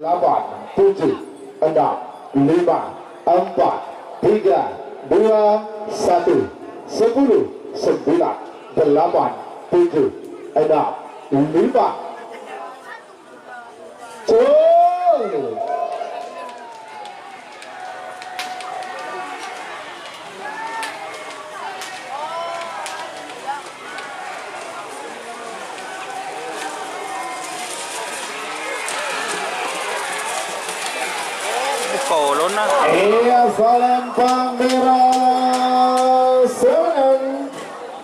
8, 7, 6, 5, 4, 3, 2, 1, 10, 9, 8, 7, 6, 5. Cul. Kolon na. Iya, Salempang merah senang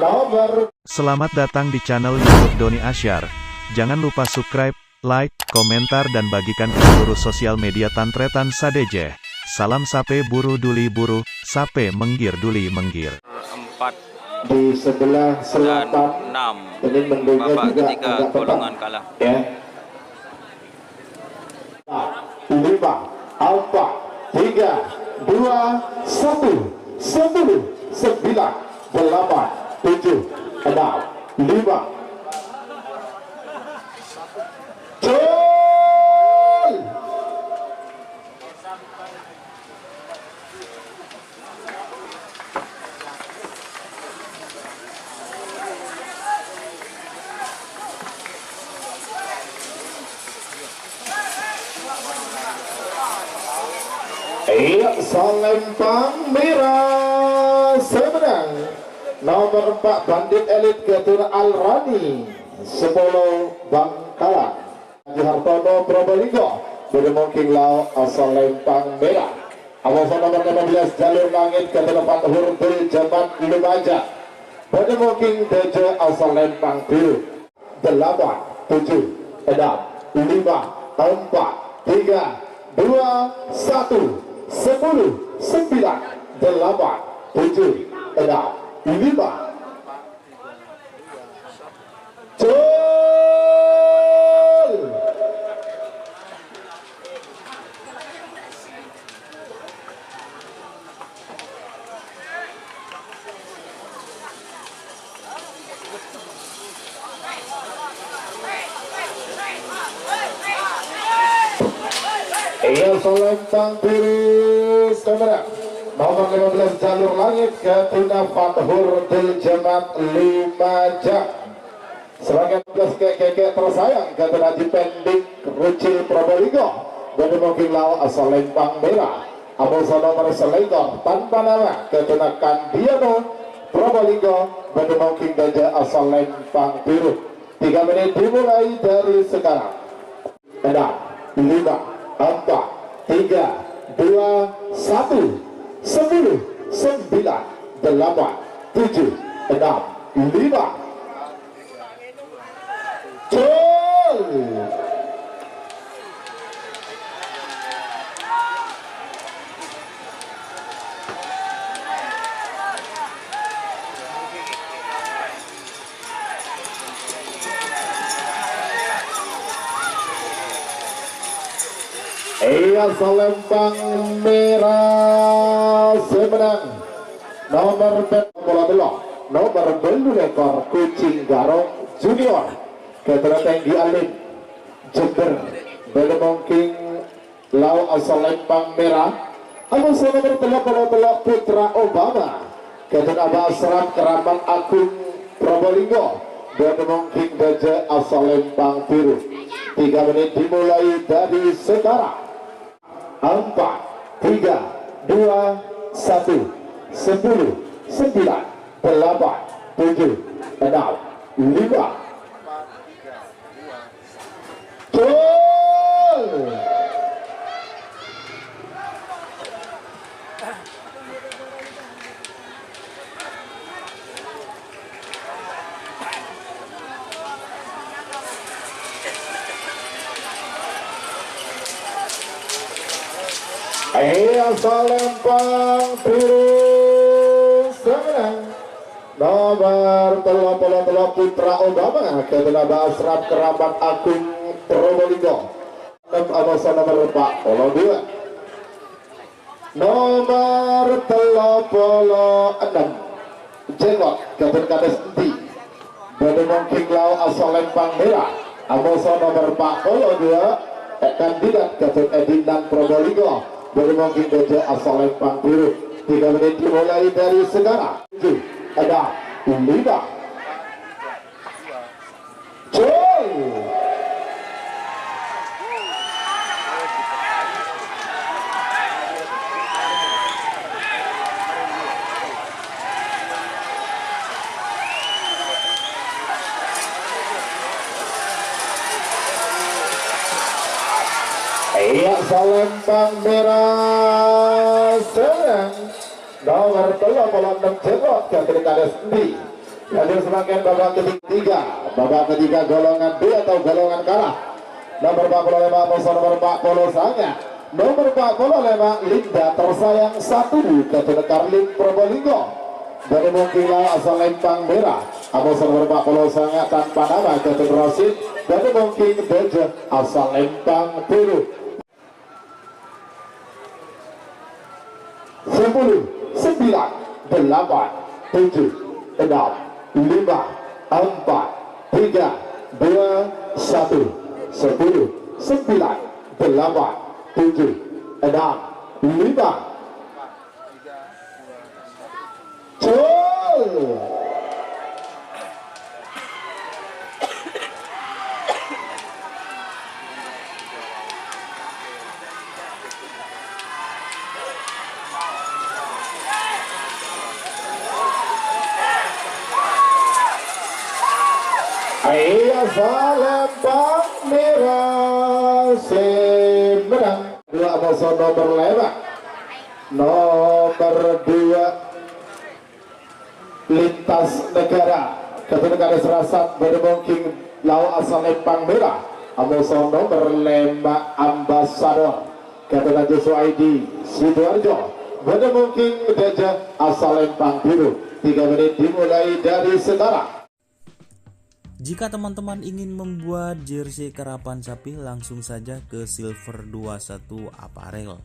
nomor. Selamat datang di channel YouTube Doni Asyar. Jangan lupa subscribe, like, komentar dan bagikan ke seluruh sosial media Tantretan Sadeje. Salam sape buru duli buru, sape menggir duli menggir. 4 Di sebelah dan selatan 6. ini mendungnya Babak juga ketiga agak golongan petang. kalah. Ya. 5, 4, 3, 2, 1, 10, 9, 8, 7, 6, 5. Cul. Iya, Salempang merah semenang nomor 4 Bandit Elit Ketua Al-Rani 10 Bangkalan Haji Hartono Probolinggo Bedemongking Lau Salempang merah awal nomor 15 Jalur Langit Ketua Fathur Dul Jamat Lumajang Bedemongking Deje Salempang biru 8, 7, 6, 5, 4, 3, 2, 1, 10, 9, 8, 7, 6, 5. Cul. Iya, Salempang biru semenang nomor 15 Jalur Langit Ketua Fathur Dul Jamat Lumajang sebagai 15 kekek tersayang Ketua Haji Pendik Rucil Probolinggo Bedemongking Lau Salempang merah abang nomor selengkong tanpa nama Ketua Kandiano Probolinggo Bedemongking Deje Salempang biru 3 menit dimulai dari sekarang 6, 5, 4, 3, 2, 1, 10, 9, 8, 7, 6, 5. Cul. Iya, Salempang merah semenang nomor nomor belu ekor Kucing Garong Junior Ketua Tenggi Alim Jember Bedemongking Lau Salempang merah abang nomor telok Putra Obama Ketua Abah Asram Keramat Agung Probolinggo Bedemongking Deje Salempang biru 3 menit dimulai dari sekarang 4, 3, 2, 1, 10, 9, 8, 7, 6, 5. Cul. Iya, Salempang biru semenang nomor telok Putra Obama Ketua Basrap Keramat Agung Probolinggo abasa nomor 42 nomor 36 Jenggot Ketua Kades Enti Bedemongking Lau Salempang merah abasa nomor 42 kandidat Gatot Edinan Probolinggo bermungkin Dojo asal Lempang Biru. 3 menit dimulai dari sekarang. 7 ada 5 Joy. Iya, Lempang merah serang nomor 36 Jebot ke Kades Endi. Hadir semakin babak ketiga golongan B atau golongan kalah. Nomor 45 musuh nomor 40 Sanga. Nomor 45 Linda tersayang 1 ke Karlin Probolinggo. Dari mungkin asal Lempang merah. Musuh nomor 40 Sanga tanpa nama ke Rasid. Dari mungkin Dojo asal Lempang Biru. 10, 9, 8, 7, 6, 5, 4, 3, 2, 1, 10, 9, 8, 7, 6, 5. Col. Iya, Lempang merah menang. 2 musuh nomor 5. Nomor 2 Lintas Negara ketika Serasat bermungkin lau asal Lempang merah. Musuh nomor 5 Ambasador ketika Joshua ID Sidoarjo bermungkin Deja asal Lempang Biru. 3 menit dimulai dari sekarang. Jika teman-teman ingin membuat jersey karapan sapi, langsung saja ke Silver 21 Apparel.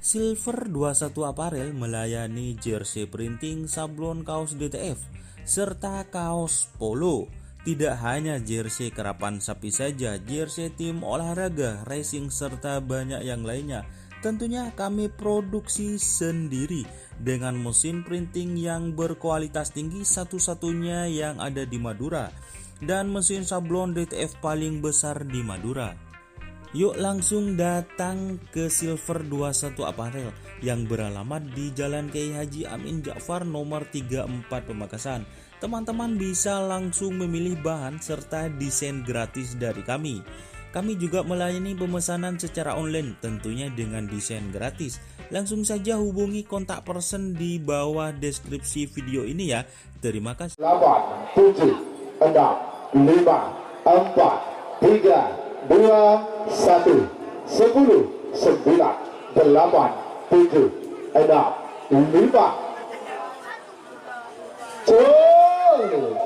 Silver 21 Apparel melayani jersey printing, sablon, kaos DTF, serta kaos polo. Tidak hanya jersey karapan sapi saja, jersey tim olahraga, racing, serta banyak yang lainnya. Tentunya kami produksi sendiri dengan mesin printing yang berkualitas tinggi, satu-satunya yang ada di Madura, dan mesin sablon DTF paling besar di Madura. Yuk langsung datang ke Silver 21 Apparel yang beralamat di Jalan Kiai Haji Amin Ja'far nomor 34 Pamekasan. Teman-teman bisa langsung memilih bahan serta desain gratis dari kami. Kami juga melayani pemesanan secara online, tentunya dengan desain gratis. Langsung saja hubungi kontak person di bawah deskripsi video ini ya. Terima kasih. 8, 7, 6, 5, 4, 3, 2, 1, 10, 9, 8, 7, 6, 5. Col.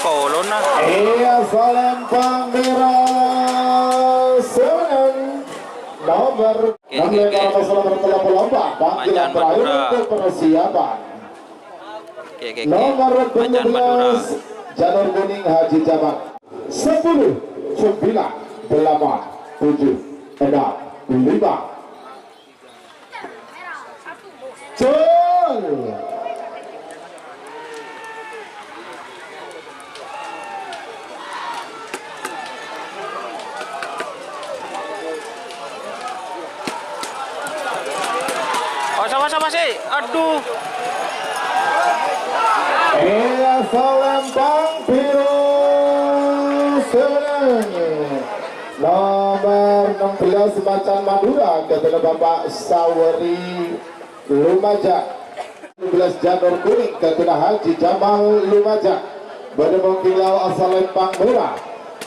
Polo na. Iya, Lempang merah senang nomor 38 panggilan terakhir untuk persiapan. Nomor 12 Janur Kuning Haji Jamal. 10, 9, 8, 7, 6, 5. Col. Sama-sama sih. Aduh. Iya, Lempang Biru senang nomor 16 Macan Madura kepada Bapak Saweri Lumajang. 12 Janur Kuning kepada Haji Jamal Lumajang. Bertemu kilau asal Lempang merah.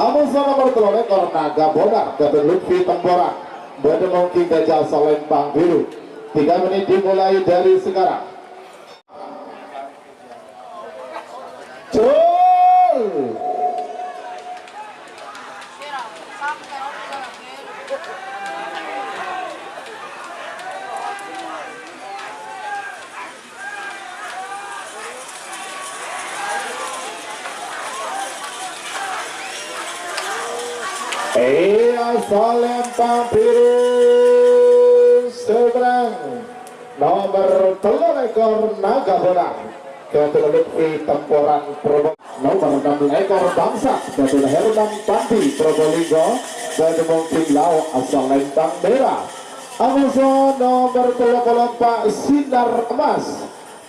Amusa nomor 3 ekor Naga Bonar kepada Lutfi Temboran. Bertemu kilau asal Lempang Biru. 3 menit dimulai dari sekarang. Col. Asal lempang biru seberang nomor 3 ekor naga bola ketua Lutfi Temporan Probolinggo, nomor 6 ekor bangsa ketua Herman Pandi Probolinggo, ketua Lau asal lempang merah Amazon nomor 34 Sinar Emas,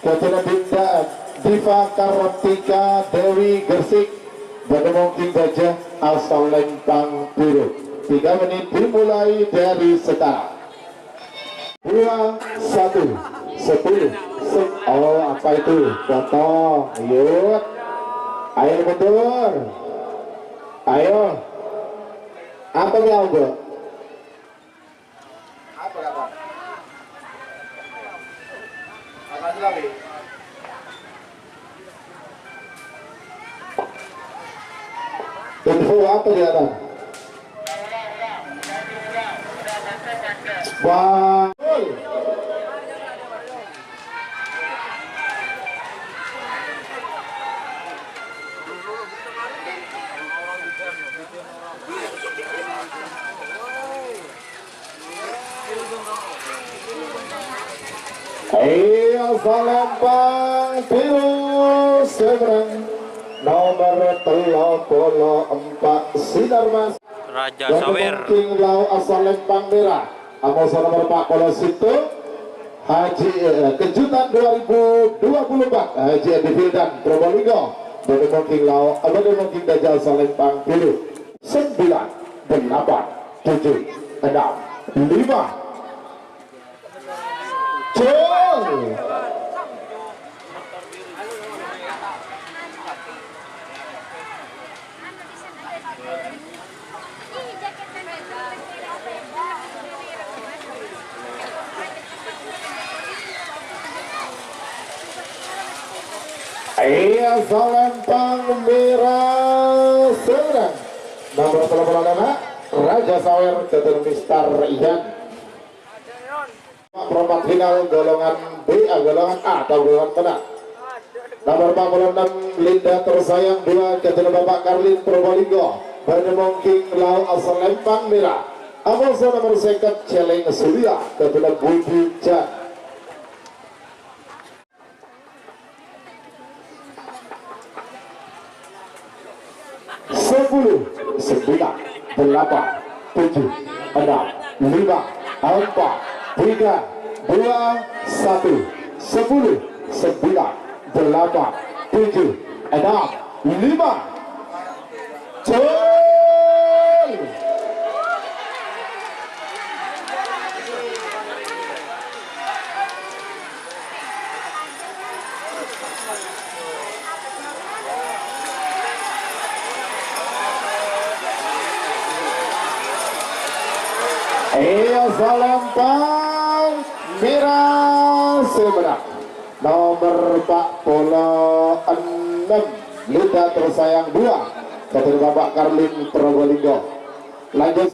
ketua Dinda Diva Kartika Dewi Gersik, ketua Gajah asal lempang biru. 3 menit dimulai dari sekarang. 2, 1, 10. Oh, apa itu? Foto. Yuk. Ayo mundur. Ayo. Apa ya, Bro? Apa kata? Apa lagi? Info apa di atas? Wah. Ayo lempang biru seberang nomor 34 Sinar Mas Raja Sawer. Lau asal lempang merah Amosal nomor 40 situ Haji kejutan 2024 Haji Edi Fildan Probolinggo, Bode King Lau Bode Dajjal asal lempang biru 9, 8, 7, 6, 5 Jol. Iya lempang merah seberang nomor 35 Raja Sawer ketua Mister Ian. Perempat final golongan B, golongan A atau golongan menang. Nomor 46 Linda Tersayang 2 ketua Bapak Karlin Probolinggo, Berdemong King Lau asal lempang merah. Amosal nomor 2 Celeng Surya ketua Budi Jan. Sepuluh, 9, 8, 7, 6, 5, 4, 3, 2, 1, 10, 9, 8, 7, 6, 5 Jol. Iya lempang merah seberang nomor 46 Linda Tersayang 2 ketua Bapak Karlin Probolinggo. Lanjut